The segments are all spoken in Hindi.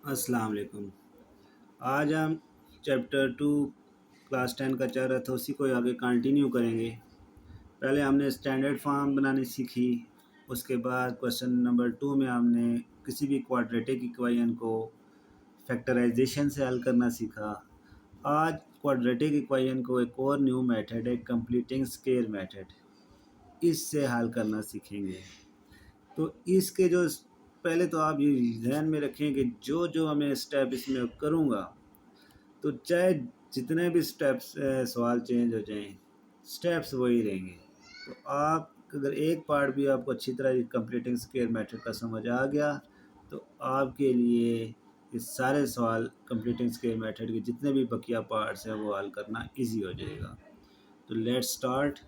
अस्सलाम वालेकुम। आज हम चैप्टर 2 क्लास 10 का चल रहा था, उसी को आगे कंटिन्यू करेंगे। पहले हमने स्टैंडर्ड फॉर्म बनानी सीखी। उसके बाद क्वेश्चन नंबर 2 में हमने किसी भी क्वाड्रेटिक इक्वेशन को फैक्टराइजेशन से हल करना सीखा। आज क्वाड्रेटिक इक्वेशन को एक और न्यू मेथड है, कंप्लीटिंग स्क्वायर मेथड, इससे हल करना सीखेंगे। तो इसके जो पहले तो आप ये ध्यान में रखें कि जो जो हमें स्टेप इसमें करूँगा, तो चाहे जितने भी स्टेप्स सवाल चेंज हो जाएं, स्टेप्स वही रहेंगे। तो आप अगर एक पार्ट भी आपको अच्छी तरह कंप्लीटिंग स्क्वायर मेथड का समझ आ गया, तो आपके लिए ये सारे सवाल कंप्लीटिंग स्क्वायर मेथड के जितने भी बकिया पार्ट्स हैं वो हल करना इजी हो जाएगा। तो लेट्स स्टार्ट।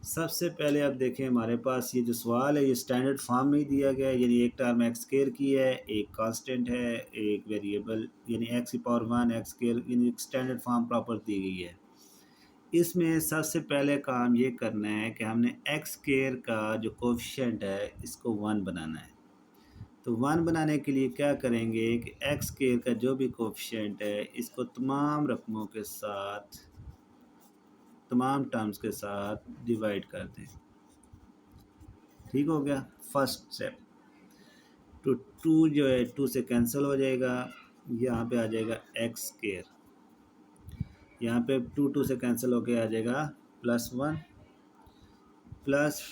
सबसे पहले आप देखें, हमारे पास ये जो सवाल है ये स्टैंडर्ड फॉर्म में ही दिया गया है, यानी एक टर्म एक्स स्क्वायर की है, एक कांस्टेंट है, एक वेरिएबल यानी एक्स की पावर 1 एक्स स्क्वायर, यानी एक स्टैंडर्ड फॉर्म प्रॉपर दी गई है। इसमें सबसे पहले काम ये करना है कि हमने एक्स स्क्वायर का जो कोफिशिएंट है इसको 1 बनाना है। तो 1 बनाने के लिए क्या करेंगे कि एक्स स्क्वायर का जो भी कोफिशिएंट है इसको तमाम रकमों के साथ, तमाम टर्म्स के साथ डिवाइड कर दें। ठीक हो गया फर्स्ट स्टेप। तो 2 जो है 2 से कैंसिल हो जाएगा, यहाँ पे आ जाएगा एक्स स्क्वायर, यहाँ पे 2 से कैंसिल होके आ जाएगा +1 प्लस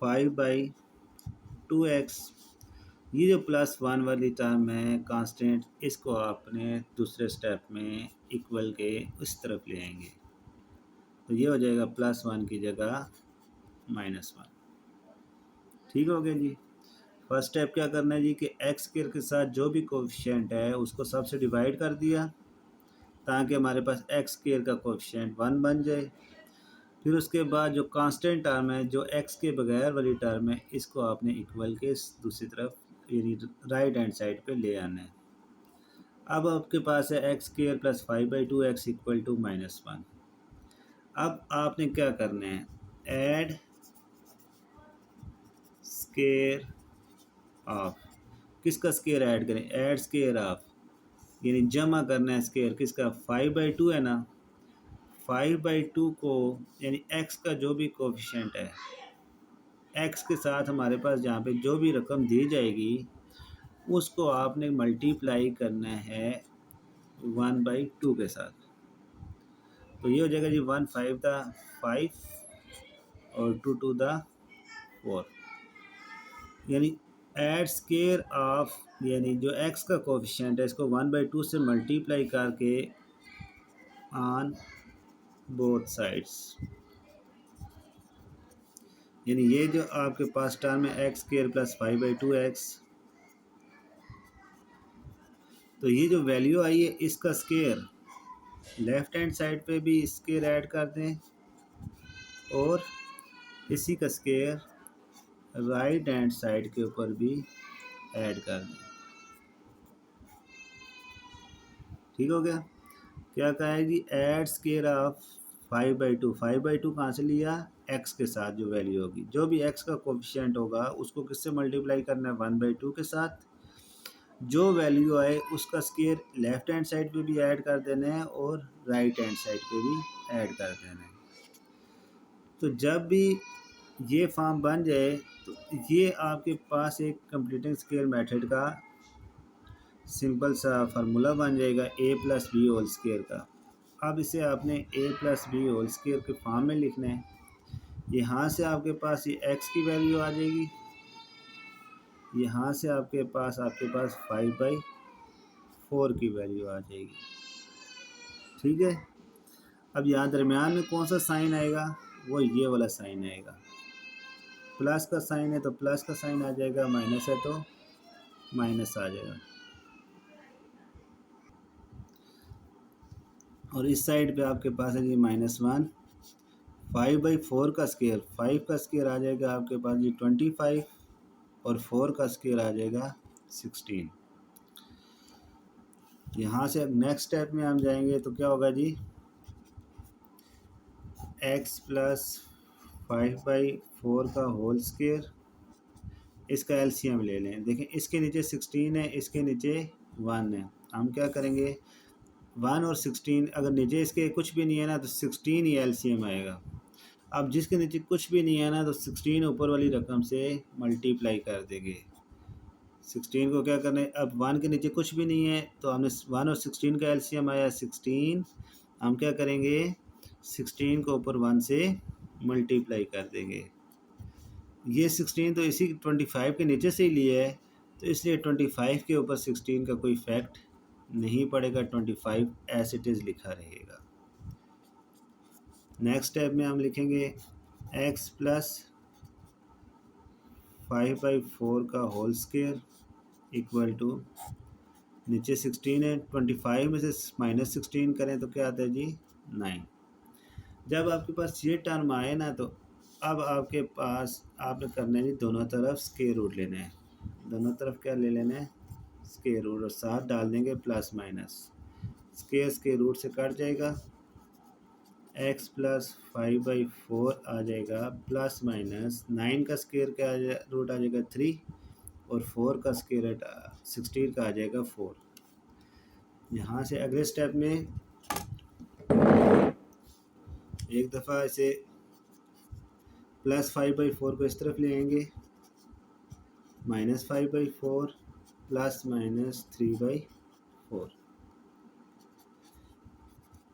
5/2x। ये जो +1 वाली टर्म है कांस्टेंट, इसको आपने दूसरे स्टेप में इक्वल के उस तरफ ले आएंगे, तो ये हो जाएगा +1 की जगह -1। ठीक हो गया जी। फर्स्ट स्टेप क्या करना है जी कि एक्स स्क्वायर के साथ जो भी कोफिशिएंट है उसको सबसे डिवाइड कर दिया, ताकि हमारे पास एक्स स्क्वायर का कोफिशिएंट 1 बन जाए। फिर उसके बाद जो कांस्टेंट टर्म है, जो एक्स के बगैर वाली टर्म है, इसको आपने इक्वल के दूसरी तरफ यानी राइट हैंड साइड पे ले आना है। अब आपके पास है x square plus 5/2x equal to -1। अब आपने क्या करना है, ऐड स्क्वायर ऑफ, किसका स्क्वायर ऐड करें, ऐड स्क्वायर ऑफ यानी जमा करना है स्क्वायर किसका, 5/2 है ना, 5/2 को यानी x का जो भी कोफिशिएंट है, x के साथ हमारे पास जहाँ पे जो भी रकम दी जाएगी उसको आपने मल्टीप्लाई करना है 1/2 के साथ। तो ये हो जाएगा जी 1 5 दा 5 और 2 2 दा 4, यानी एड स्क्वायर ऑफ यानी जो x का कोफिशिएंट है इसको 1/2 से मल्टीप्लाई करके ऑन बोथ साइड्स, यानी ये जो आपके पास टर्म है एक्स स्क्वायर प्लस 5/2x, तो ये जो वैल्यू आई है इसका स्क्वायर लेफ्ट हैंड साइड पे भी स्क्वायर ऐड कर दें और इसी का स्क्वायर राइट हैंड साइड के ऊपर भी ऐड कर दें। ठीक हो गया। क्या कहा है जी, ऐड स्क्वायर ऑफ 5/2, 5/2 कहाँ से लिया, x के साथ जो वैल्यू होगी, जो भी x का कोफिशिएंट होगा उसको किससे मल्टीप्लाई करना है 1/2 के साथ, जो वैल्यू आए उसका स्क्वायर लेफ्ट हैंड साइड पे भी ऐड कर देना है और राइट हैंड साइड पे भी ऐड कर देना है। तो जब भी ये फॉर्म बन जाए तो ये आपके पास एक कंप्लीटिंग स्क्वायर मेथड का सिंपल सा फार्मूला बन जाएगा a+b² का। अब इसे आपने a+b² के फॉर्म में लिखना है। यहाँ से आपके पास ये x की वैल्यू आ जाएगी, यहाँ से आपके पास 5/4 की वैल्यू आ जाएगी। ठीक है। अब यहाँ दरमियान में कौन सा साइन आएगा, वो ये वाला साइन आएगा। प्लस का साइन है तो प्लस का साइन आ जाएगा, माइनस है तो माइनस आ जाएगा। और इस साइड पे आपके पास है जी -1, 5/4 का स्क्वायर, 5 का स्क्वायर आ जाएगा आपके पास जी 25 और 4 का स्क्वायर आ जाएगा 16। यहाँ से नेक्स्ट स्टेप में हम जाएंगे तो क्या होगा जी, x प्लस 5/4 का होल स्क्वायर, इसका एलसीएम ले लें। देखें इसके नीचे 16 है, इसके नीचे 1 है, हम क्या करेंगे, 1 और 16 अगर नीचे इसके कुछ भी नहीं है ना तो 16 ही एलसीएम आएगा। अब जिसके नीचे कुछ भी नहीं है ना तो 16 ऊपर वाली रकम से मल्टीप्लाई कर देंगे। 16 को क्या करना है, अब 1 के नीचे कुछ भी नहीं है तो हमने 1 और 16 का एलसीएम आया 16, हम क्या करेंगे 16 को ऊपर 1 से मल्टीप्लाई कर देंगे। ये 16 तो इसी 25 के नीचे से ही लिया है, तो इसलिए 25 के ऊपर 16 का कोई इफेक्ट नहीं पड़ेगा, 25 एज इट इज़ लिखा रहेगा। नेक्स्ट स्टेप में हम लिखेंगे x प्लस 5/4 का होल स्क्वायर इक्वल टू, नीचे 16 है, 25 में से -16 करें तो क्या आता है जी 9। जब आपके पास ये टर्म आए ना तो अब आपके पास आपने करना है जी दोनों तरफ स्क्वायर रूट लेना है। दोनों तरफ क्या ले लेना है, स्क्वायर रूट, और साथ डाल देंगे प्लस माइनस। स्क्वायर रूट से कट जाएगा, x प्लस 5/4 आ जाएगा प्लस माइनस 9 का स्क्वायर क्या रूट आ जाएगा 3, और 4 का स्क्वायर 16 का आ जाएगा 4। यहाँ से अगले स्टेप में एक दफ़ा इसे प्लस 5/4 को इस तरफ ले आएंगे, -5/4 प्लस माइनस 3/4।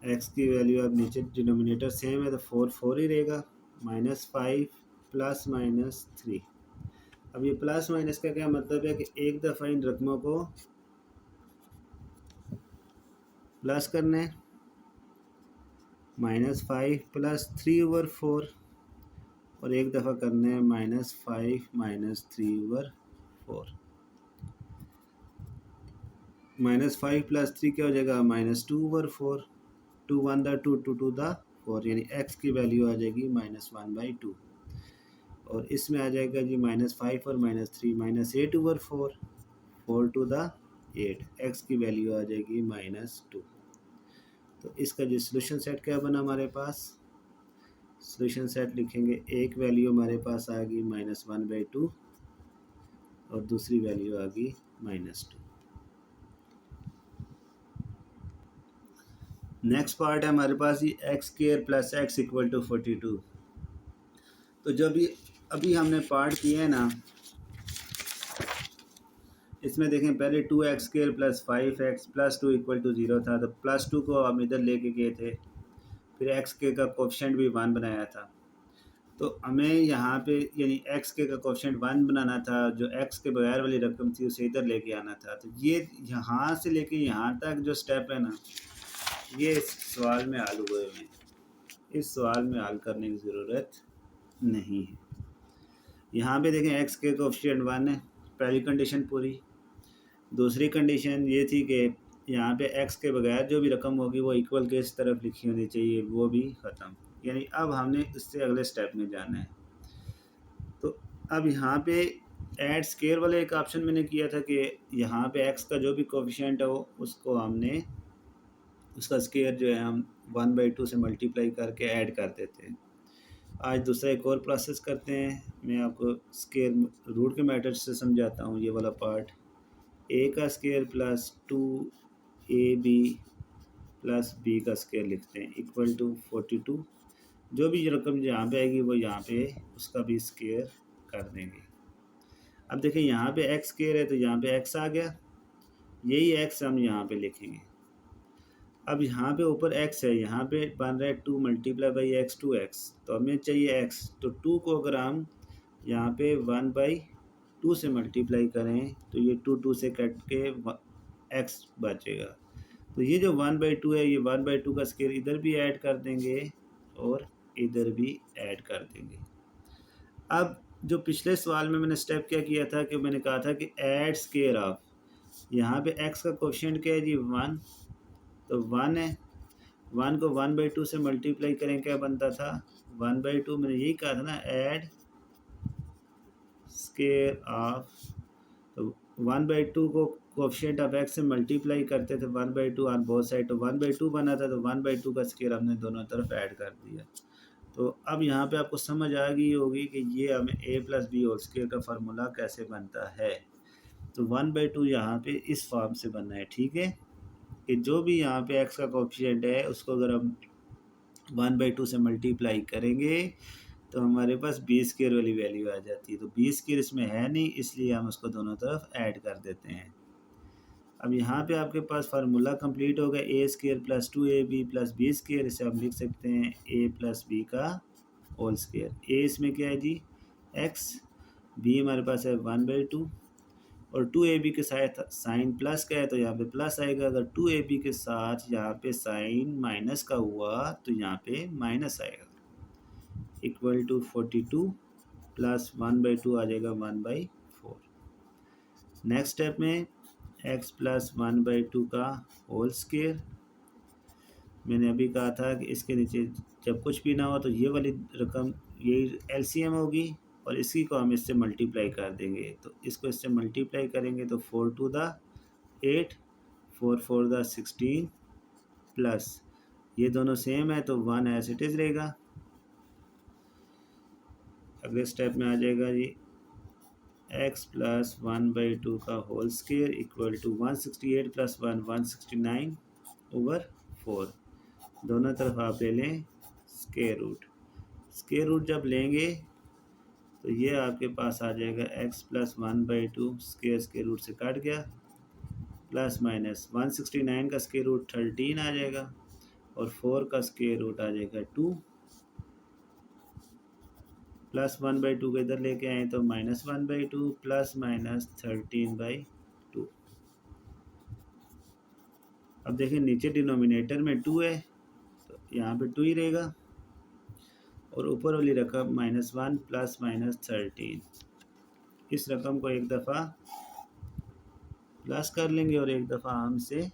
x की वैल्यू अब नीचे डिनोमिनेटर सेम है तो 4 ही रहेगा, -5 प्लस माइनस 3। अब ये प्लस माइनस का क्या मतलब है कि एक दफ़ा इन रकमों को प्लस करना है, -5 प्लस 3/4, और एक दफ़ा करना है -5 माइनस 3/4। -5 प्लस 3 क्या हो जाएगा -2/4, 2 1 द 2 2 2 द 4, यानी x की वैल्यू आ जाएगी -1/2, और इसमें आ जाएगा जी -5 और -3 -8/4, 4 2 द 8, x की वैल्यू आ जाएगी -2। तो इसका जो सोल्यूशन सेट क्या बना हमारे पास, सोल्यूशन सेट लिखेंगे, एक वैल्यू हमारे पास आ गई -1/2 और दूसरी वैल्यू आ गई -2। नेक्स्ट पार्ट है हमारे पास ये x² plus x equal to 42। तो जब ये अभी हमने पार्ट किया है ना, इसमें देखें पहले 2x² plus 5x plus 2 equal to 0 था, तो +2 को हम इधर लेके गए थे, फिर x² का कोफिशिएंट भी 1 बनाया था। तो हमें यहाँ पे यानी x² का कोफिशिएंट 1 बनाना था, जो x के बगैर वाली रकम थी उसे इधर लेके आना था। तो ये यहाँ से लेके यहाँ तक जो स्टेप है ना, ये इस सवाल में हल हुए हैं। इस सवाल में हल करने की ज़रूरत नहीं है। यहाँ पे देखें x के कोफिशिएंट 1 है, पहली कंडीशन पूरी। दूसरी कंडीशन ये थी कि यहाँ पे x के बगैर जो भी रकम होगी वो इक्वल के इस तरफ लिखी होनी चाहिए, वो भी ख़त्म। यानी अब हमने इससे अगले स्टेप में जाना है। तो अब यहाँ पे ऐड स्क्वायर वाले एक ऑप्शन मैंने किया था कि यहाँ पे x का जो भी कोफिशिएंट है वो उसको हमने उसका स्क्वायर जो है हम 1/2 से मल्टीप्लाई करके ऐड कर देते हैं। आज दूसरा एक और प्रोसेस करते हैं, मैं आपको स्क्वायर रूट के मेथड से समझाता हूँ। ये वाला पार्ट, a का square plus 2ab plus b का स्क्वायर लिखते हैं इक्वल टू 42। जो भी रकम यहाँ पे आएगी वो यहाँ पे उसका भी स्क्वायर कर देंगे। अब देखिए यहाँ पे x स्क्वायर है तो यहाँ पे x आ गया, यही x हम यहाँ पे लिखेंगे। अब यहाँ पे ऊपर x है, यहाँ पे बन रहा है 2 × x 2x, तो हमें चाहिए x, तो 2 को अगर हम यहाँ पे 1/2 से मल्टीप्लाई करें तो ये 2 से कट के x बचेगा। तो ये जो 1/2 है, ये 1/2 का स्क्वायर इधर भी ऐड कर देंगे और इधर भी ऐड कर देंगे। अब जो पिछले सवाल में मैंने स्टेप क्या किया था कि मैंने कहा था कि ऐड स्क्वायर ऑफ, यहाँ पे x का कोफिशिएंट क्या है जी 1, तो 1 है, 1 को 1/2 से मल्टीप्लाई करें क्या बनता था 1/2। मैंने यही कहा था ना, ऐड स्क्वायर ऑफ, तो 1/2 को कोफिशिएंट ऑफ x से मल्टीप्लाई करते थे 1/2 ऑन बोथ साइड, तो 1/2 बना था, तो 1/2 का स्क्वायर हमने दोनों तरफ ऐड कर दिया। तो अब यहाँ पे आपको समझ आ गई होगी कि ये हमें a plus B whole square का फार्मूला कैसे बनता है। तो 1/2 यहाँ पे इस फॉर्म से बनना है, ठीक है। कि जो भी यहाँ पे x का कोफिशिएंट है उसको अगर हम 1/2 से मल्टीप्लाई करेंगे तो हमारे पास बी स्क्वायर वाली वैल्यू आ जाती है। तो बी स्क्वायर इसमें है नहीं, इसलिए हम उसको दोनों तरफ ऐड कर देते हैं। अब यहाँ पे आपके पास फार्मूला कंप्लीट हो गया, a square plus 2ab plus b square. इसे हम लिख सकते हैं a प्लस बी का होल स्क्वायर। ए इसमें क्या है जी x, बी हमारे पास है 1/2 और 2ab के साथ साइन प्लस का है तो यहाँ पे प्लस आएगा। अगर 2ab के साथ यहाँ पे साइन माइनस का हुआ तो यहाँ पे माइनस आएगा। इक्वल टू 42 प्लस 1/2 आ जाएगा 1/4। नेक्स्ट स्टेप में x प्लस 1/2 का होल स्क्वायर। मैंने अभी कहा था कि इसके नीचे जब कुछ भी ना हो तो ये वाली रकम यही एलसीएम होगी और इसी को हम इससे मल्टीप्लाई कर देंगे। तो इसको इससे मल्टीप्लाई करेंगे तो 4 टू द 8, 4 4 द 16 प्लस ये दोनों सेम है तो 1 एज इट इज़ रहेगा। अगले स्टेप में आ जाएगा जी x प्लस 1/2 का whole square equal to 168 plus 1 169 over 4। दोनों तरफ आप ले लें स्क्वायर रूट। स्क्वायर रूट जब लेंगे तो ये आपके पास आ जाएगा x प्लस 1/2 स्क्वायर रूट से काट गया प्लस माइनस 169 का स्क्वायर रूट 13 आ जाएगा और 4 का स्क्वायर रूट आ जाएगा 2 प्लस 1/2 को इधर लेके आए तो माइनस 1/2 प्लस माइनस 13/2। अब देखिए नीचे डिनोमिनेटर में 2 है तो यहाँ पे 2 ही रहेगा और ऊपर वाली रकम -1 प्लस माइनस 13। इस रकम को एक दफ़ा प्लस कर लेंगे और एक दफ़ा हम से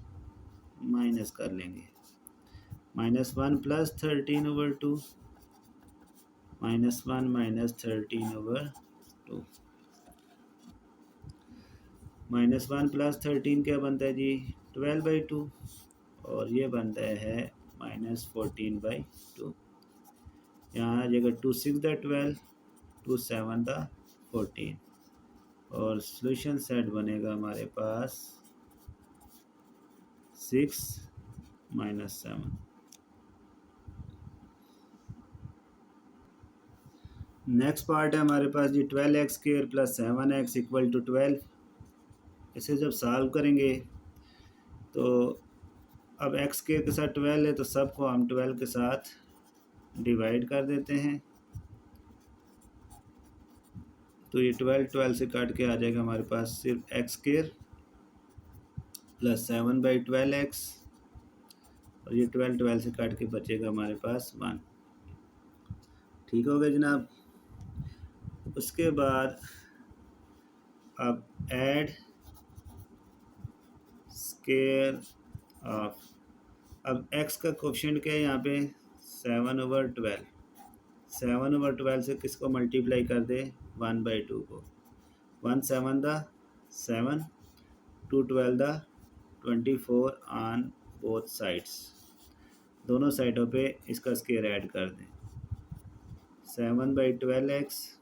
माइनस कर लेंगे। -1 plus 13 over 2 -1 minus 13 over 2। -1 plus 13 क्या बनता है जी 12/2 और ये बनता है -14/2। यहाँ आ जाएगा 2 6 द 12, 2 7 द 14 और सॉल्यूशन सेट बनेगा हमारे पास 6 - 7। नेक्स्ट पार्ट है हमारे पास जी 12x² plus 7x equal to 12। इसे जब सॉल्व करेंगे तो अब x² के साथ 12 है तो सबको हम 12 के साथ डिवाइड कर देते हैं तो ये 12 से काट के आ जाएगा हमारे पास सिर्फ x² प्लस 7/12x और ये 12 से काट के बचेगा हमारे पास 1। ठीक हो गया जनाब। उसके बाद अब ऐड स्क्वायर ऑफ, अब x का कोफिशिएंट क्या है यहाँ पे 7/12। 7/12 से किसको मल्टीप्लाई कर दे 1/2 को। 1 7 the 7, 2 12 the 24 on both sides. दोनों साइडों पे इसका स्क्वायर ऐड कर दें। 7/12x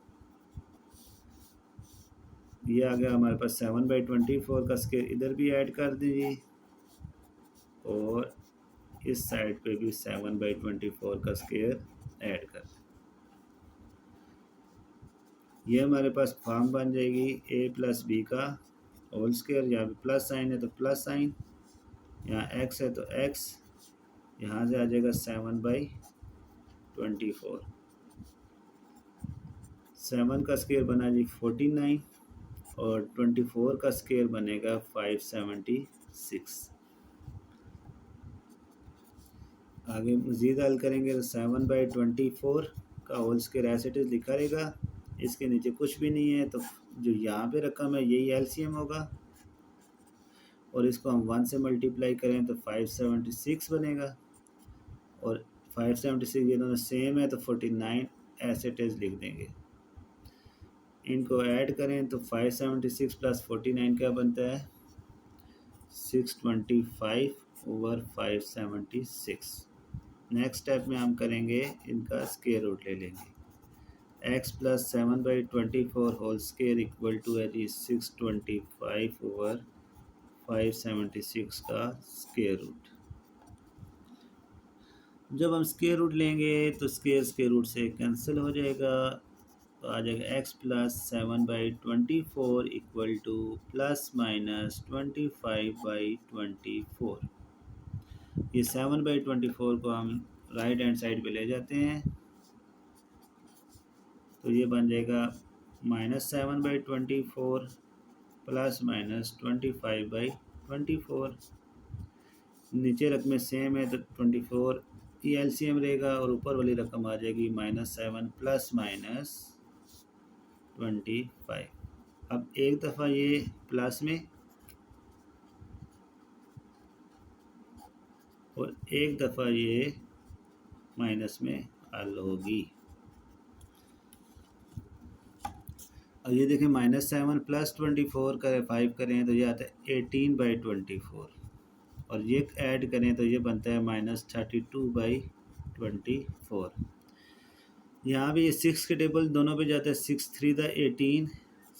ये आ गया हमारे पास 7/24 का स्क्वायर इधर भी ऐड कर दीजिए और इस साइड पे भी 7/24 का स्क्वायर ऐड कर दें। ये हमारे पास फॉर्म बन जाएगी a प्लस बी का होल स्क्वायर। यहाँ पे प्लस साइन है तो प्लस साइन, यहाँ x है तो x, यहाँ से आ जाएगा 7/24। 7 का स्क्वायर बना जी 49 और 24 का स्क्वायर बनेगा 576। आगे मज़ीद हल करेंगे तो 7/24 का होल स्क्वायर ऐसे इट इज़ लिखा रहेगा। इसके नीचे कुछ भी नहीं है तो जो यहाँ पे रकम है यही एलसीएम होगा और इसको हम 1 से मल्टीप्लाई करें तो 576 बनेगा और 576 ये दोनों सेम है तो 49 ऐसे इट इज़ लिख देंगे। इनको ऐड करें तो 576 प्लस 49 क्या बनता है 625 ओवर 576। नेक्स्ट स्टेप में हम करेंगे इनका स्क्वायर रूट ले लेंगे। x plus 7/24 whole square equal to है जी 625 ओवर 576 का स्क्वायर रूट। जब हम स्क्वायर रूट लेंगे तो स्क्वायर रूट से कैंसिल हो जाएगा, तो आ जाएगा x+7/24 इक्वल टू ±25/24। ये 7/24 को हम राइट हैंड साइड पे ले जाते हैं, तो ये बन जाएगा -7/24 ±25/24। नीचे रकमें सेम है तो 24 ये एलसीएम रहेगा और ऊपर वाली रकम आ जाएगी -7 ±25। अब एक दफ़ा ये प्लस में और एक दफ़ा ये माइनस में हल होगी। अब ये देखें -7 +24 करें 5 करें तो ये आता है 18/24 और ये ऐड करें तो ये बनता है -32/24। यहाँ भी ये 6 के टेबल दोनों पे जाता है, 6 3 द 18,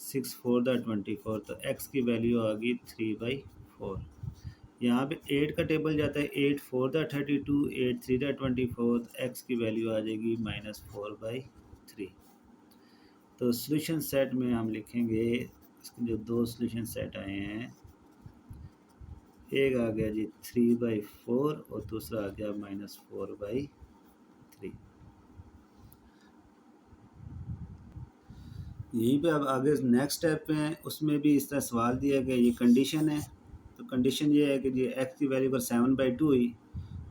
6 4 द 24, तो x की वैल्यू आ गई 3/4। यहाँ पे 8 का टेबल जाता है, 8 4 द 32, 8 3 द 24, तो x की वैल्यू आ जाएगी -4/3। तो सॉल्यूशन सेट में हम लिखेंगे इसके जो दो सॉल्यूशन सेट आए हैं, एक आ गया जी 3/4 और दूसरा आ गया -4/3। यहीं पे अब आगे नेक्स्ट स्टेप पे हैं, उसमें भी इस तरह सवाल दिया गया, ये कंडीशन है। तो कंडीशन ये है कि जी x की वैल्यू अगर 7/2 हुई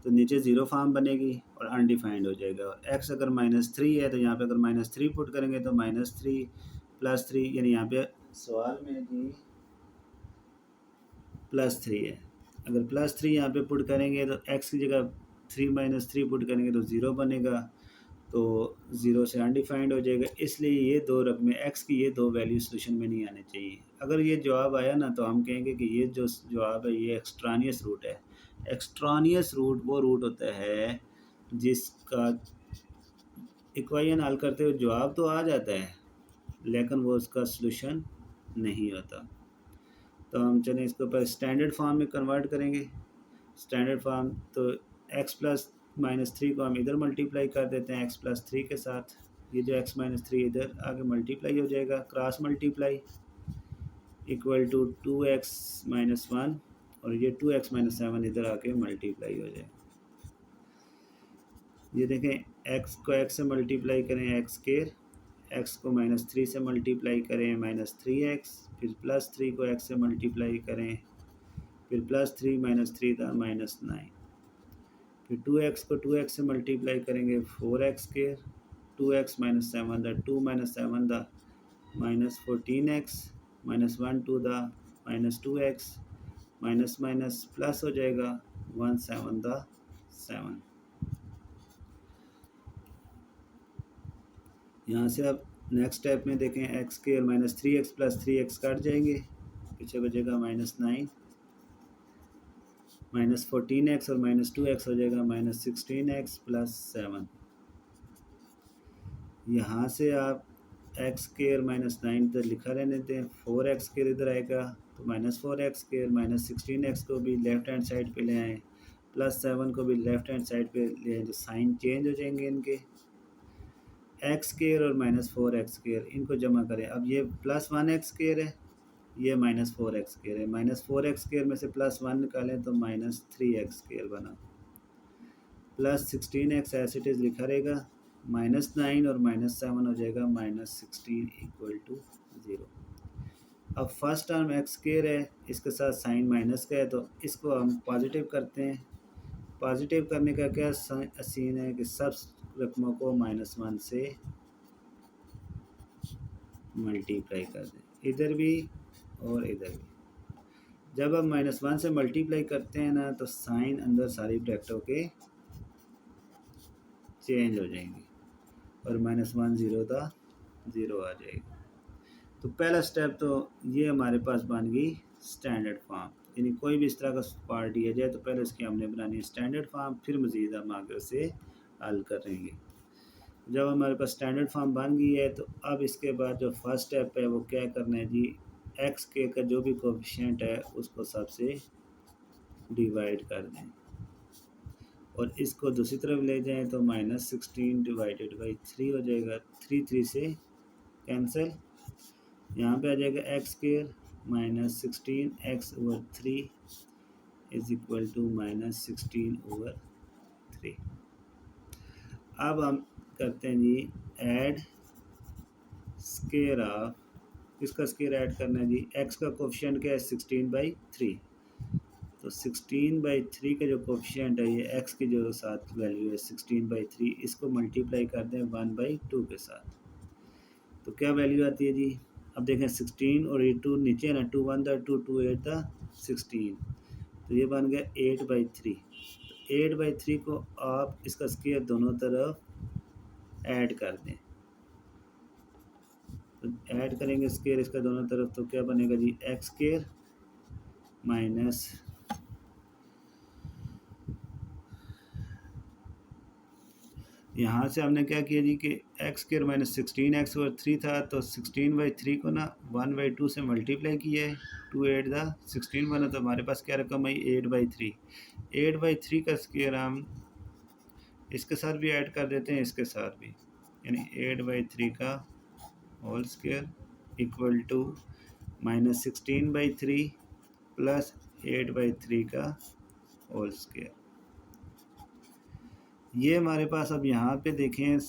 तो नीचे ज़ीरो फॉर्म बनेगी और अनडिफाइंड हो जाएगा, और x अगर -3 है तो यहाँ पे अगर -3 पुट करेंगे तो -3 +3, यानी यहाँ पे सवाल में जी +3 है। अगर +3 यहाँ पे पुट करेंगे तो x की जगह 3 - 3 पुट करेंगे तो ज़ीरो बनेगा, तो ज़ीरो से अनडिफाइंड हो जाएगा। इसलिए ये दो रकमें x की ये दो वैल्यू सोल्यूशन में नहीं आने चाहिए। अगर ये जवाब आया ना तो हम कहेंगे कि ये जो जवाब है ये एक्सट्रानियस रूट है। एक्सट्रानियस रूट वो रूट होता है जिसका इक्वेशन हल करते हुए जवाब तो आ जाता है लेकिन वो उसका सोल्यूशन नहीं होता। तो हम चलें इसके ऊपर स्टैंडर्ड फॉर्म में कन्वर्ट करेंगे। स्टैंडर्ड फॉर्म तो x+-3 को हम इधर मल्टीप्लाई कर देते हैं x+3 के साथ। ये जो x-3 इधर आगे मल्टीप्लाई हो जाएगा, cross multiply equal to 2x-1 और ये 2x-7 इधर आके मल्टीप्लाई हो जाएगा। ये देखें x को x से मल्टीप्लाई करें x स्क्वायर, x को -3 से मल्टीप्लाई करें -3x, फिर +3 को x से मल्टीप्लाई करें, फिर +3 -3 था -9, फिर 2x को 2x से मल्टीप्लाई करेंगे 4x स्क्वायर, 2x -7 था 2 - 7 था -14x, -1 2 था -2x, माइनस माइनस प्लस हो जाएगा 1 7 था 7। यहाँ से अब नेक्स्ट स्टेप में देखें एक्स के और -3x + 3x काट जाएंगे, पीछे बचेगा -9, -14x और -2x हो जाएगा -16x + 7। यहाँ से आप एक्स के और -9 इधर लिखा रहने दें, 4x के इधर आएगा तो -4x के और -16x को भी लेफ़्ट हैंड साइड पे ले आएँ, +7 को भी लेफ़्ट हैंड साइड पे ले आएँ, तो साइन चेंज हो जाएंगे इनके। एक्स स्क्वायर और -4x स्क्वायर इनको जमा करें, अब ये +1x स्क्वायर है, ये -4x स्क्वायर है, -4x स्क्वायर में से +1 निकालें तो -3x स्क्वायर बना, +16x एज इट इज़ लिखा रहेगा, -9 और -7 हो जाएगा -16 = 0। अब फर्स्ट टर्म एक्स स्क्वायर है, इसके साथ साइन माइनस का है तो इसको हम पॉजिटिव करते हैं। पॉजिटिव करने का क्या सीन है कि सब रकमों को -1 से मल्टीप्लाई कर दें, इधर भी और इधर भी। जब हम -1 से मल्टीप्लाई करते हैं ना तो साइन अंदर सारी ब्रैकेटों के चेंज हो जाएंगे और -1 0 था 0 आ जाएगा। तो पहला स्टेप तो ये हमारे पास बन गई स्टैंडर्ड फॉर्म, यानी कोई भी इस तरह का पार्ट दिया जाए तो पहले इसकी हमने बनानी है स्टैंडर्ड फॉर्म, फिर मज़ीद हम आगे उसे हल करेंगे। जब हमारे पास स्टैंडर्ड फॉर्म बन गई है तो अब इसके बाद जो फर्स्ट स्टेप है वो क्या करना है जी, एक्स के का जो भी कोफिशिएंट है उसको सबसे डिवाइड कर दें और इसको दूसरी तरफ ले जाएं तो -16 डिवाइडेड बाई 3 हो जाएगा। 3 से कैंसिल, यहाँ पे आ जाएगा x square -16 x/3 is equal to -16/3। अब हम करते हैं जी ऐड स्क्वायर ऑफ, किसका स्क्वायर ऐड करना है जी, एक्स का कोफिशिएंट क्या है 16/3, तो 16/3 का जो कोफिशिएंट है ये एक्स की जो साथ वैल्यू है 16/3, इसको मल्टीप्लाई कर दें 1/2 के साथ, तो क्या वैल्यू आती है जी। अब देखें 16 और ये 2 नीचे है ना, 2 1 द 2 2 8 द 16, तो ये बन गया 8/3। 8/3 को आप इसका स्क्वायर दोनों तरफ ऐड कर दें, तो ऐड करेंगे स्क्वायर इसका दोनों तरफ, तो क्या बनेगा जी एक्स स्क्वायर माइनस यहाँ से हमने क्या किया जी कि एक्स स्क्वायर -16 x/3 था, तो 16/3 को ना 1/2 से मल्टीप्लाई किया है, 2 8 द 16 बना, तो हमारे पास क्या रकम आई 8/3। 8/3 का स्क्वायर हम इसके साथ भी ऐड कर देते हैं, इसके साथ भी, यानी 8/3 का whole square equal to -16/3 plus 8/3 का होल स्क्वायर। ये हमारे पास अब यहाँ पे देखें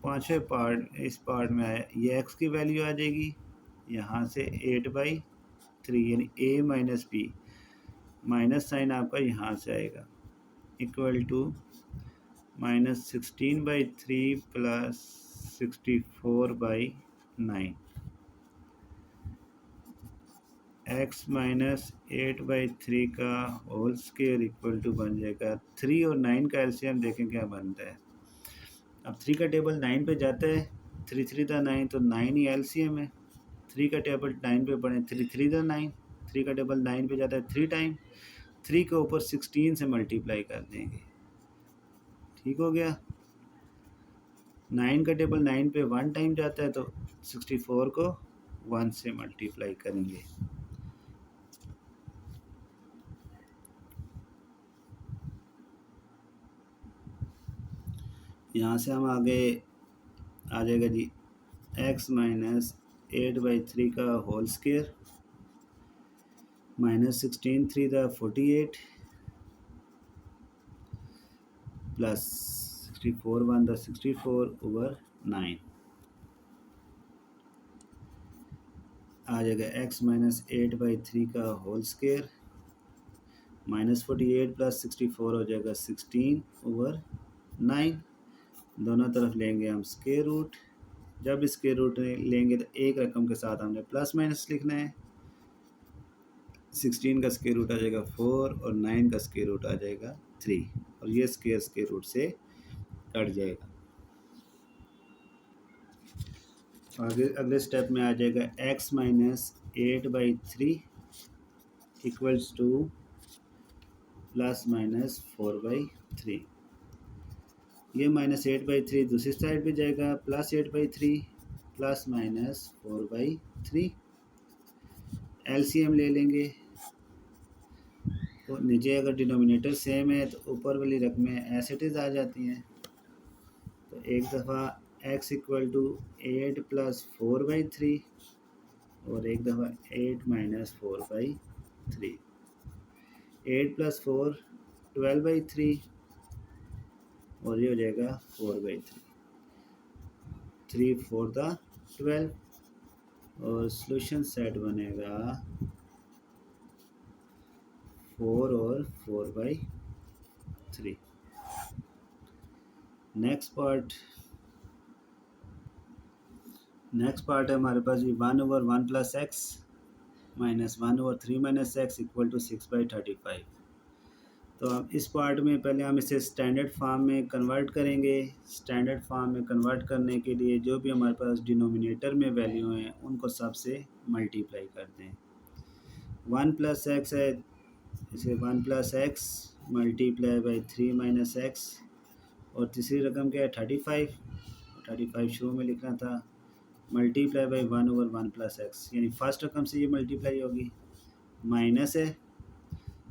पाँचवें पार्ट, इस पार्ट में आया, ये एक्स की वैल्यू आ जाएगी यहाँ से 8/3 यानी a minus B, minus sign आपका यहाँ से आएगा इक्वल टू -16/3 प्लस 64/9 x -8/3 का होल स्क्वायर इक्वल टू बन जाएगा 3 और 9 का एलसीएम देखें क्या बनता है। अब 3 का टेबल 9 पे जाता है, 3 3 दा 9, तो 9 ही एलसीएम है। 3 का टेबल 9 पे पढ़ें, 3 3 दा 9, 3 का टेबल 9 पे जाता है 3 टाइम, 3 के ऊपर 16 से मल्टीप्लाई कर देंगे, ठीक हो गया। 9 का टेबल 9 पे 1 टाइम जाता है, तो 64 को 1 से मल्टीप्लाई करेंगे। यहाँ से हम आगे आ जाएगा जी x -8/3 का होल स्क्वायर -16 3 द 48 प्लस 64 1 द 64/9 आ जाएगा x -8/3 का होल स्क्वायर -48 प्लस 64 हो जाएगा 16/9। दोनों तरफ लेंगे हम स्क्वायर रूट, जब स्क्वायर रूट लेंगे तो एक रकम के साथ हमने प्लस माइनस लिखना है। 16 का स्क्वायर रूट आ जाएगा 4 और 9 का स्क्वायर रूट आ जाएगा 3 और ये स्क्वायर रूट से कट जाएगा। आगे अगले स्टेप में आ जाएगा x -8/3 इक्वल्स टू ±4/3। ये -8/3 दूसरी साइड पे जाएगा, +8/3 प्लस -4/3। एलसीएम ले लेंगे, तो नीचे अगर डिनोमिनेटर सेम है तो ऊपर वाली रकमें एज इट इज़ आ जाती हैं। तो एक दफ़ा x इक्वल टू 8 + 4/3 और एक दफ़ा 8 - 4/3। 8 + 4 12/3 और ये हो जाएगा 4/3। 3 4 द 12 और सॉल्यूशन सेट बनेगा 4 और 4/3। नेक्स्ट पार्ट है हमारे पास भी 1/1 + x -1/3 - x इक्वल टू 6/35। तो अब इस पार्ट में पहले हम इसे स्टैंडर्ड फॉर्म में कन्वर्ट करेंगे। स्टैंडर्ड फॉर्म में कन्वर्ट करने के लिए जो भी हमारे पास डिनोमिनेटर में वैल्यू हैं उनको सबसे मल्टीप्लाई कर दें। 1 + x है, इसे 1 + x मल्टीप्लाई बाई 3 - x और तीसरी रकम क्या है 35, 35 शुरू में लिखना था मल्टीप्लाई बाई 1/1 + x, यानी फर्स्ट रकम से ये मल्टीप्लाई होगी, माइनस है,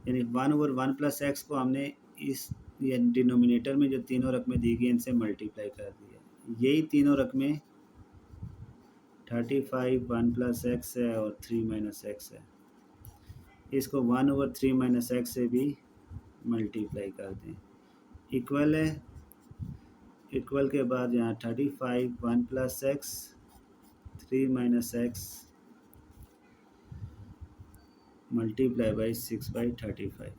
यानी 1/1 + x को हमने इस ये डिनोमिनेटर में जो तीनों रकमें दी गई इनसे मल्टीप्लाई कर दिया। यही तीनों रकमें 35 1 + x है और 3 - x है। इसको 1/3 - x से भी मल्टीप्लाई कर दें, इक्वल है, इक्वल के बाद यहाँ 35 1 + x 3 - x मल्टीप्लाई बाई 6/35।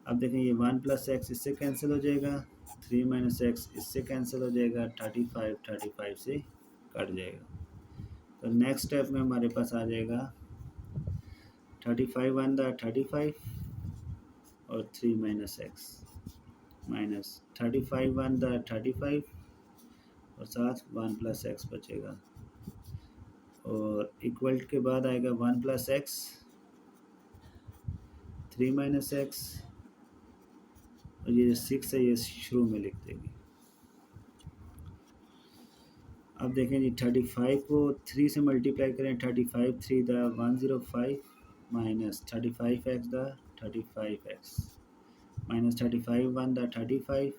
अब देखें ये 1 + x इससे कैंसिल हो जाएगा, 3 - x इससे कैंसिल हो जाएगा, 35 से कट जाएगा। तो नेक्स्ट स्टेप में हमारे पास आ जाएगा 35 1 दा 35 और 3 - x माइनस 35 1 दा 35 और साथ 1 + x बचेगा, और इक्वल के बाद आएगा 1 + x 3 - x, और ये 6 है ये शुरू में लिख देंगे। अब देखें जी 35 को 3 से मल्टीप्लाई करें, 35 3 दा 105 माइनस 35x दा 35x माइनस 35 1 दा 35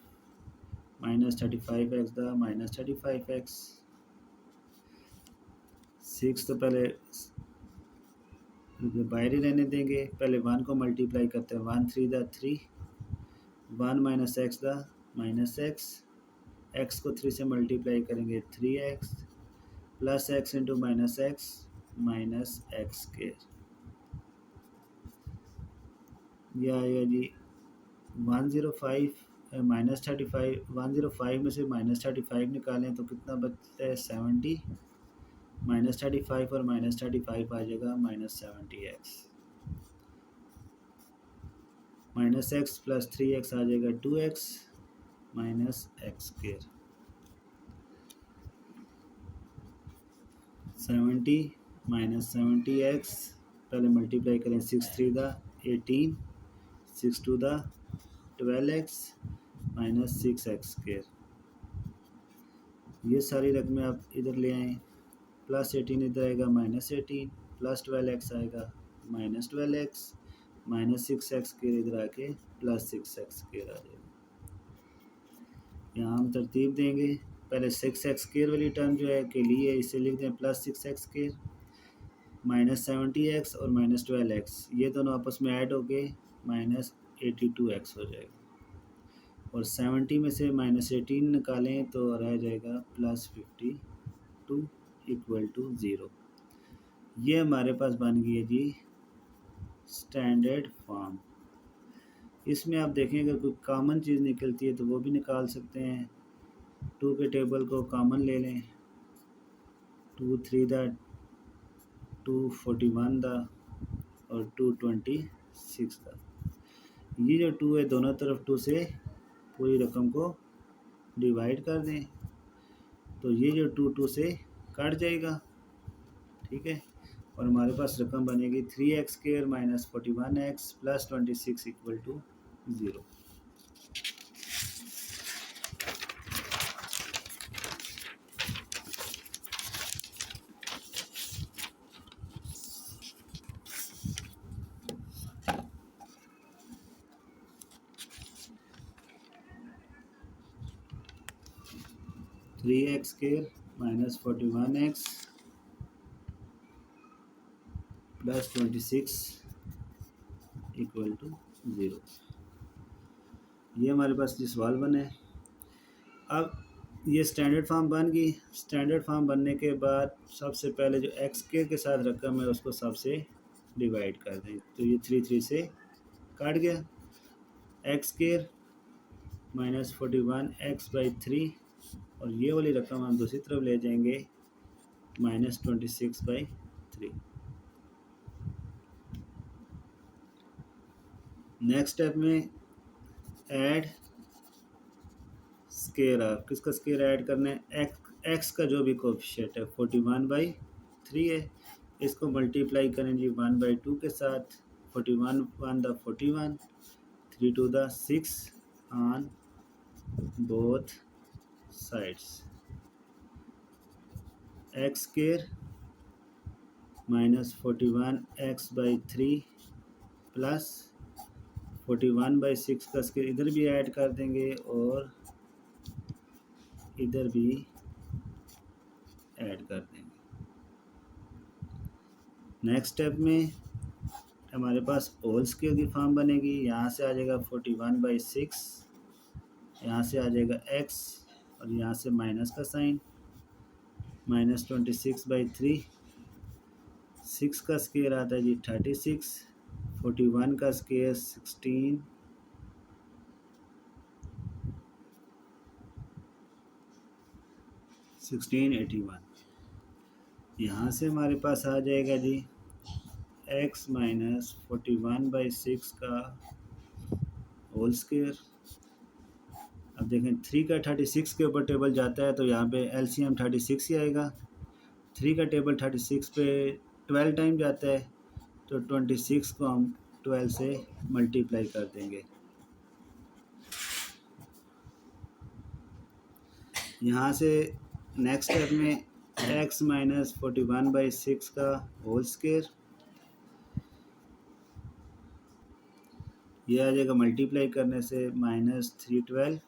माइनस 35x दा माइनस 35x। 6 तो पहले बाहर ही रहने देंगे, पहले 1 को मल्टीप्लाई करते हैं, 1 3 दा 3 1 - x दा माइनस x को 3 से मल्टीप्लाई करेंगे 3x plus x into minus x के, यह आएगा जी 105 -35 105 में से -35 निकालें तो कितना बचता है 70, -35 और -35 आ जाएगा -70x, -x प्लस 3x आ जाएगा 2x माइनस x², 70 - 70x पहले मल्टीप्लाई करें, 6 3 दा 18 6 2 दा 12x माइनस 6x²। ये सारी रकमें आप इधर ले आएँ, प्लस 18 इधर आएगा -18 प्लस 12x आएगा -12x माइनस 6x² इधर आके प्लस 6x² आ जाएगा। यहाँ हम तरतीब देंगे, पहले 6x² वाली टर्म जो है के लिए इसे लिख दें प्लस 6x² माइनस 70x और माइनस 12x, ये दोनों आपस में ऐड हो गए -82x हो जाएगा, और 70 में से -18 निकालें तो रह जाएगा +52 इक्वल टू 0। ये हमारे पास बन गई है जी स्टैंडर्ड फॉर्म। इसमें आप देखें अगर कोई कॉमन चीज़ निकलती है तो वो भी निकाल सकते हैं। 2 के टेबल को कॉमन ले लें, 2 3 दा 241 दा और 226 दा, ये जो 2 है दोनों तरफ 2 से पूरी रकम को डिवाइड कर दें तो ये जो 2 से कट जाएगा, ठीक है, और हमारे पास रकम बनेगी 3x² minus 41x plus 26 equal to 0। Three x square minus 41x plus 26 equal to 0। ये हमारे पास जो सवाल बना है। अब ये स्टैंडर्ड फॉर्म बन गई। स्टैंडर्ड फॉर्म बनने के बाद सबसे पहले जो एक्स के साथ रकम है उसको सबसे डिवाइड कर दें, तो ये 3 से काट गया। एक्स केयर माइनस 41x/3 और ये वाली रकम हम दूसरी तरफ ले जाएंगे -26/3। नेक्स्ट स्टेप में ऐड स्केयर ऑफ, किसका स्केयर ऐड करना है, एक्स का जो भी कोफिशिएंट है 41/3 है, इसको मल्टीप्लाई करें जी 1/2 के साथ, 41 1 दा 41 3 2 दा 6 on both sides. X square minus 41x/3 plus 41/6 का स्केयर इधर भी ऐड कर देंगे और इधर भी ऐड कर देंगे। नेक्स्ट स्टेप में हमारे पास होल स्केयर की फॉर्म बनेगी। यहाँ से आ जाएगा 41/6, यहाँ से आ जाएगा x और यहाँ से माइनस का साइन, माइनस 26/3, 6 का स्केयर आता है जी 36, 41 का स्केयर 16, 1681। यहाँ से हमारे पास आ जाएगा जी x माइनस 41/6 का होल स्केयर। अब देखें 3 का 36 के ऊपर टेबल जाता है तो यहाँ पे LCM 36 ही आएगा। 3 का टेबल 36 पे 12 टाइम जाता है तो 26 को हम 12 से मल्टीप्लाई कर देंगे। यहाँ से नेक्स्ट स्टेप में x माइनस 41/6 का होल स्केयर, ये आ जाएगा मल्टीप्लाई करने से minus 312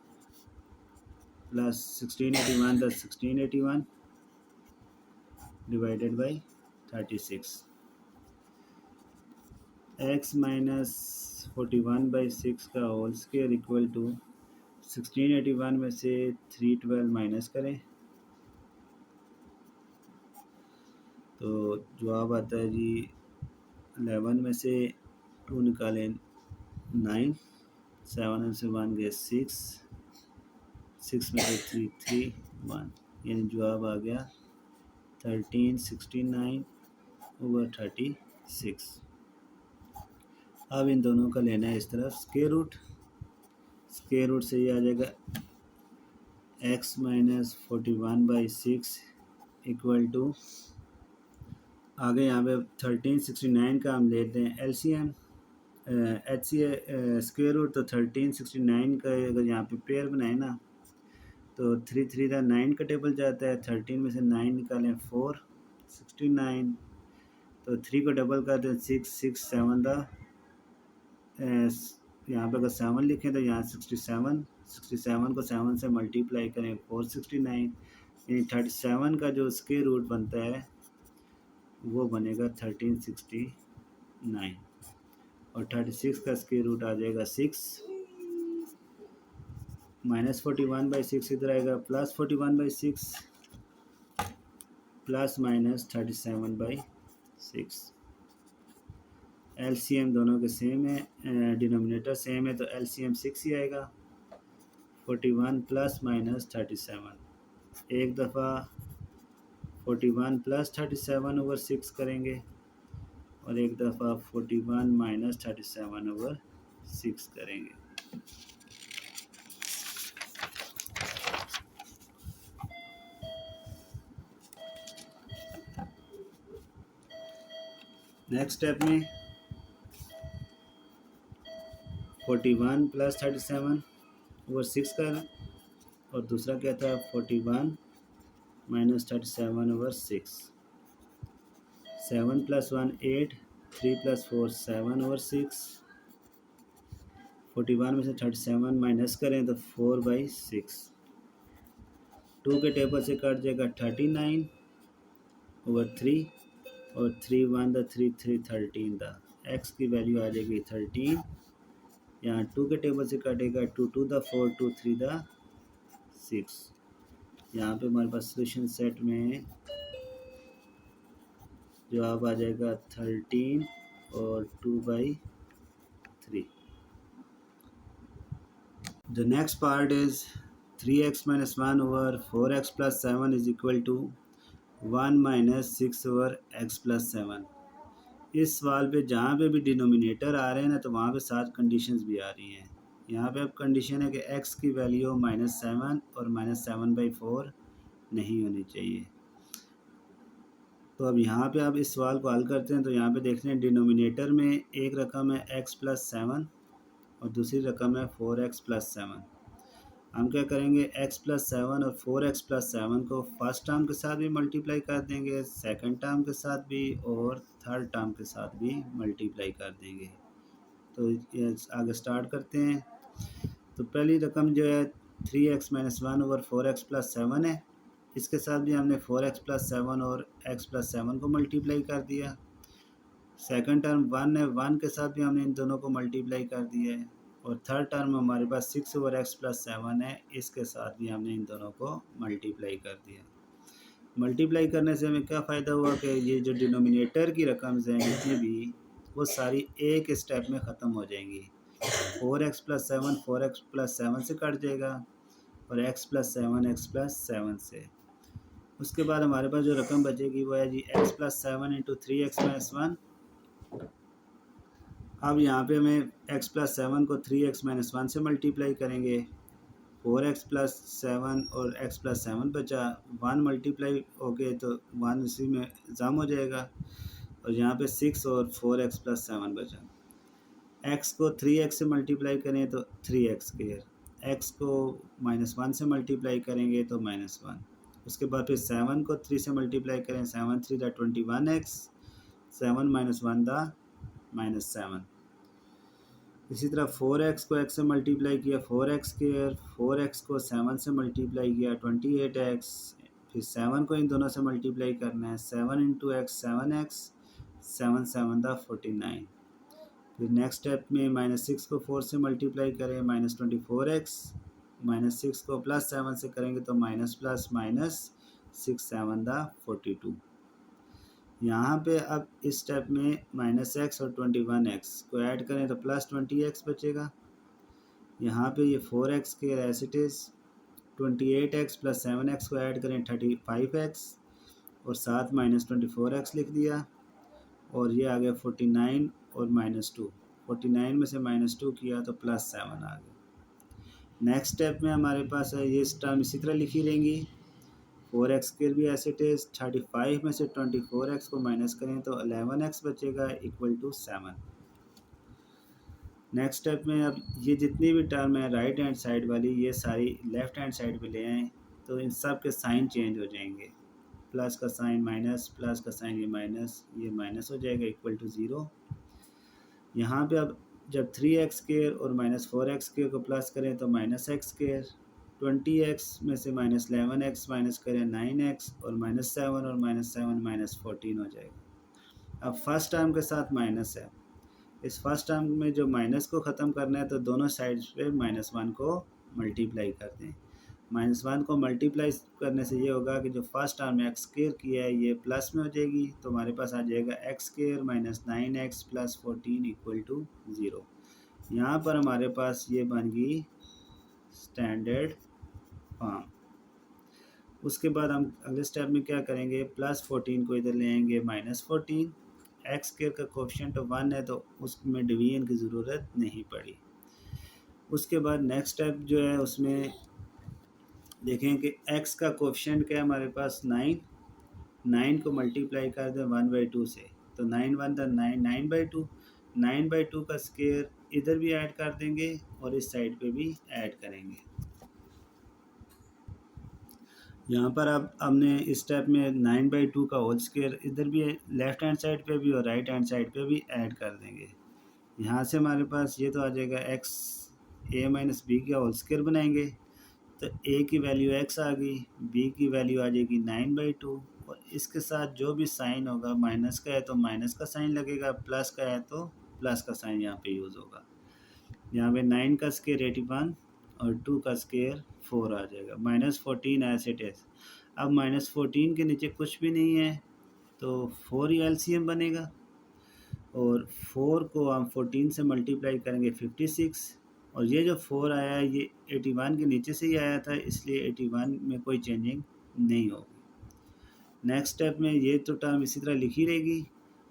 plus 1681 + 1681 divided by 36। x minus 41/6 का होल स्केयर इक्वल टू 1681 में से 312 माइनस करें तो जवाब आता है जी 11 में से 2 निकालें 9, 7 में से 1 गए 6, 6 में से 3 3 1, यानी जवाब आ गया 1369/36। अब इन दोनों का लेना है इस तरफ स्क्वायर रूट। स्क्वायर रूट से ये आ जाएगा x माइनस 41/6 इक्वल टू, आगे यहाँ पे 1369 का हम लेते हैं LCM स्क्वायर रूट, तो 1369 का अगर यहाँ पे पेयर बनाए ना तो 3 3 का 9 का टेबल जाता है, 13 में से 9 निकालें 4, 69, तो 3 को डबल कर दें 6 6 7 दा, यहाँ पे अगर 7 लिखें तो यहाँ 67, 67 को 7 से मल्टीप्लाई करें 469, यानी 37 का जो स्क्वायर रूट बनता है वो बनेगा 1369 और 36 का स्क्वायर रूट आ जाएगा 6, माइनस 41/6 इधर आएगा प्लस 41/6 प्लस माइनस 37/6। LCM दोनों के सेम है, डिनोमिनेटर सेम है तो LCM 6 ही आएगा। 41 प्लस माइनस 37, एक दफ़ा 41 + 37/6 करेंगे और एक दफ़ा 41 - 37/6 करेंगे। नेक्स्ट स्टेप में 41 + 37/6 का, और दूसरा क्या था 41 - 37/6। 7 + 1 8, 3 + 4 7/6। 41 में से 37 माइनस करें तो 4/6। 2 के टेबल से कट जाएगा 39/3 और 3 1 दा 3 3 13 दा, x की वैल्यू आ जाएगी 13। यहाँ 2 के टेबल से कटेगा 2 2 दा 4 2 3 दा 6। यहाँ पे हमारे पास सोल्यूशन सेट में जवाब आ जाएगा 13 और 2/3। The next part is 3x - 1/4x + 7 is equal to 1 - 6/x + 7। इस सवाल पे जहाँ पे भी डिनोमिनेटर आ रहे हैं ना तो वहाँ पे 7 कंडीशंस भी आ रही हैं। यहाँ पे अब कंडीशन है कि x की वैल्यू -7 और -7/4 नहीं होनी चाहिए। तो अब यहाँ पे आप इस सवाल को हल करते हैं तो यहाँ पे देखते हैं डिनोमिनेटर में एक रकम है x + 7 और दूसरी रकम है 4x + 7। हम क्या करेंगे, x प्लस सेवन और 4x प्लस सेवन को फर्स्ट टर्म के साथ भी मल्टीप्लाई कर देंगे, सेकंड टर्म के साथ भी और थर्ड टर्म के साथ भी मल्टीप्लाई कर देंगे। तो ये आगे स्टार्ट करते हैं। तो पहली रकम जो है 3x minus one over 4x plus seven है, इसके साथ भी हमने 4x प्लस सेवन और x प्लस सेवन को मल्टीप्लाई कर दिया। सेकंड टर्म 1 है, 1 के साथ भी हमने इन दोनों को मल्टीप्लाई कर दिया है। और थर्ड टर्म हमारे पास 6 ओवर एक्स प्लस सेवन है, इसके साथ भी हमने इन दोनों को मल्टीप्लाई कर दिया। मल्टीप्लाई करने से हमें क्या फ़ायदा हुआ कि ये जो डिनोमिनेटर की रकम्स हैं जितनी भी, वो सारी एक स्टेप में ख़त्म हो जाएंगी। 4x plus seven 4x plus seven से कट जाएगा और x plus seven x plus seven से। उसके बाद हमारे पास जो रकम बचेगी वो है जी x plus seven into 3x minus one. अब यहाँ पे हमें x प्लस सेवन को 3x माइनस वन से मल्टीप्लाई करेंगे, 4x प्लस सेवन और x प्लस सेवन बचा, 1 मल्टीप्लाई हो गए तो 1 इसी में जम हो जाएगा। और यहाँ पे 6 और 4x प्लस सेवन बचा। x को 3x से मल्टीप्लाई करें तो 3x स्क्वायर, x को माइनस वन से मल्टीप्लाई करेंगे तो माइनस वन। उसके बाद फिर 7 को 3 से मल्टीप्लाई करें, 7 3 दा 21x, 7 माइनस वन दा माइनस सेवन। इसी तरह 4x को x से मल्टीप्लाई किया 4x स्क्वायर, 4x को 7 से मल्टीप्लाई किया 28x, फिर 7 को इन दोनों से मल्टीप्लाई करना है, 7 इंटू एक्स 7x, 7 7 दा 49। फिर नेक्स्ट स्टेप में माइनस 6 को 4 से मल्टीप्लाई करें, माइनस 24x, माइनस 6 को प्लस 7 से करेंगे तो माइनस प्लस माइनस 6 7 दा 42। यहाँ पे अब इस स्टेप में माइनस एक्स और 21x को ऐड करें तो प्लस 20x बचेगा। यहाँ पे ये 4x के as it is, 28x plus 7x को ऐड करें 35x और साथ माइनस 24x लिख दिया। और ये आ गया 49 और माइनस 2, 49 में से माइनस 2 किया तो प्लस 7 आ गया। नेक्स्ट स्टेप में हमारे पास है ये टर्म इसी तरह लिखी रहेंगी, 4x स्क्वायर भी एज इट इज़, 35 में से 24x को माइनस करें तो 11x बचेगा इक्वल टू 7। नेक्स्ट स्टेप में अब ये जितनी भी टर्म है राइट हैंड साइड वाली, ये सारी लेफ़्ट हैंड साइड पे ले आएँ तो इन सब के साइन चेंज हो जाएंगे। प्लस का साइन माइनस, प्लस का साइन ये माइनस हो जाएगा इक्वल टू 0। यहाँ पे अब जब 3x स्क्वायर और माइनस 4x स्क्वायर को प्लस करें तो माइनस एक्स स्क्वायर, 20x में से माइनस 11x माइनस करें 9x और माइनस 7 और माइनस 7 माइनस 14 हो जाएगा। अब फर्स्ट टर्म के साथ माइनस है, इस फर्स्ट टर्म में जो माइनस को ख़त्म करना है तो दोनों साइड्स पे माइनस वन को मल्टीप्लाई कर दें। माइनस वन को मल्टीप्लाई करने से ये होगा कि जो फर्स्ट टर्म में एक्स स्क्वायर किया है ये प्लस में हो जाएगी, तो हमारे पास आ जाएगा x square minus 9x plus 14 equal to 0। यहाँ पर हमारे पास ये बन गई स्टैंडर्ड फॉर्म। उसके बाद हम अगले स्टेप में क्या करेंगे, प्लस 14 को इधर ले आएंगे माइनस 14, एक्स स्क्वायर का कोफिशिएंट 1 है तो उसमें डिवीजन की ज़रूरत नहीं पड़ी। उसके बाद नेक्स्ट स्टेप जो है उसमें देखें कि x का कोफिशिएंट क्या है हमारे पास 9, 9 को मल्टीप्लाई कर दें 1/2 से तो 9 1 दा 9, 9/2, 9/2 का स्क्वायर इधर भी ऐड कर देंगे और इस साइड पे भी ऐड करेंगे। यहाँ पर अब हमने इस स्टेप में 9/2 का होल स्क्वायर इधर भी लेफ़्ट हैंड साइड पे भी और राइट हैंड साइड पे भी ऐड कर देंगे। यहाँ से हमारे पास ये तो आ जाएगा x a माइनस बी का होल स्क्वायर बनाएंगे तो a की वैल्यू x आ गई, b की वैल्यू आ जाएगी 9/2 और इसके साथ जो भी साइन होगा, माइनस का है तो माइनस का साइन लगेगा, प्लस का है तो प्लस का साइन यहाँ पे यूज़ होगा। यहाँ पे 9 का स्क्वायर 81 और 2 का स्क्वायर 4 आ जाएगा, माइनस 14 एज इट इज़। अब माइनस 14 के नीचे कुछ भी नहीं है तो 4 ही एलसीएम बनेगा और 4 को हम 14 से मल्टीप्लाई करेंगे 56 और ये जो 4 आया है ये 81 के नीचे से ही आया था, इसलिए 81 में कोई चेंजिंग नहीं होगी। नेक्स्ट स्टेप में ये तो टर्म इसी तरह लिखी रहेगी,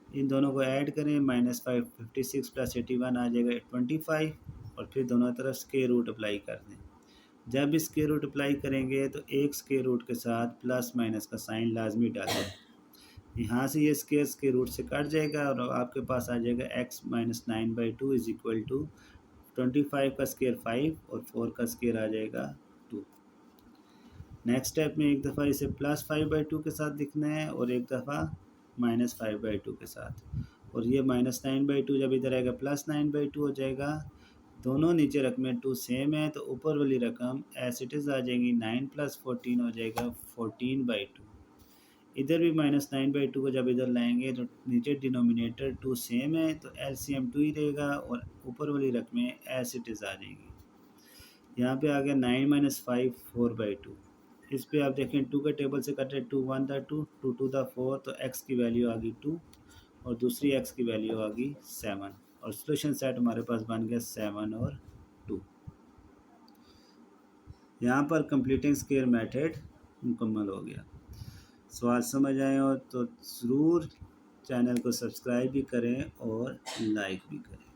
इन दोनों को ऐड करें, माइनस 5 56 प्लस 81 आ जाएगा 25 और फिर दोनों तरफ स्क्वायर रूट अप्लाई कर दें। जब स्क्वायर रूट अप्लाई करेंगे तो एक स्क्वायर रूट के साथ प्लस माइनस का साइन लाजमी डालें। यहाँ से ये स्क्वायर रूट से कट जाएगा और आपके पास आ जाएगा x minus 9/2 is equal to 25 का स्क्वायर 5 और 4 का स्क्वायर आ जाएगा नेक्स्ट स्टेप में एक दफ़ा इसे +5/2 के साथ लिखना है और एक दफ़ा -5/2 के साथ। और ये -9/2 जब इधर आएगा +9/2 हो जाएगा। दोनों नीचे रकमें 2 सेम है तो ऊपर वाली रकम एज इट इज़ आ जाएगी। 9 + 14 हो जाएगा 14/2। इधर भी -9/2 को जब इधर लाएंगे तो नीचे डिनोमिनेटर 2 सेम है तो एलसीएम 2 ही रहेगा और ऊपर वाली रकमें एज इट इज़ आ जाएंगी। यहाँ पे आ गया 9 - 5 4/2। इस पे आप देखें 2 के टेबल से कटे 2 1 था 2 2 2 था 4 तो x की वैल्यू आ गई 2 और दूसरी x की वैल्यू आ गई 7 और सॉल्यूशन सेट हमारे पास बन गया 7 और 2। यहाँ पर कंप्लीटिंग स्क्वायर मेथड मुकम्मल हो गया। सवाल समझ आए हो तो ज़रूर चैनल को सब्सक्राइब भी करें और लाइक भी करें।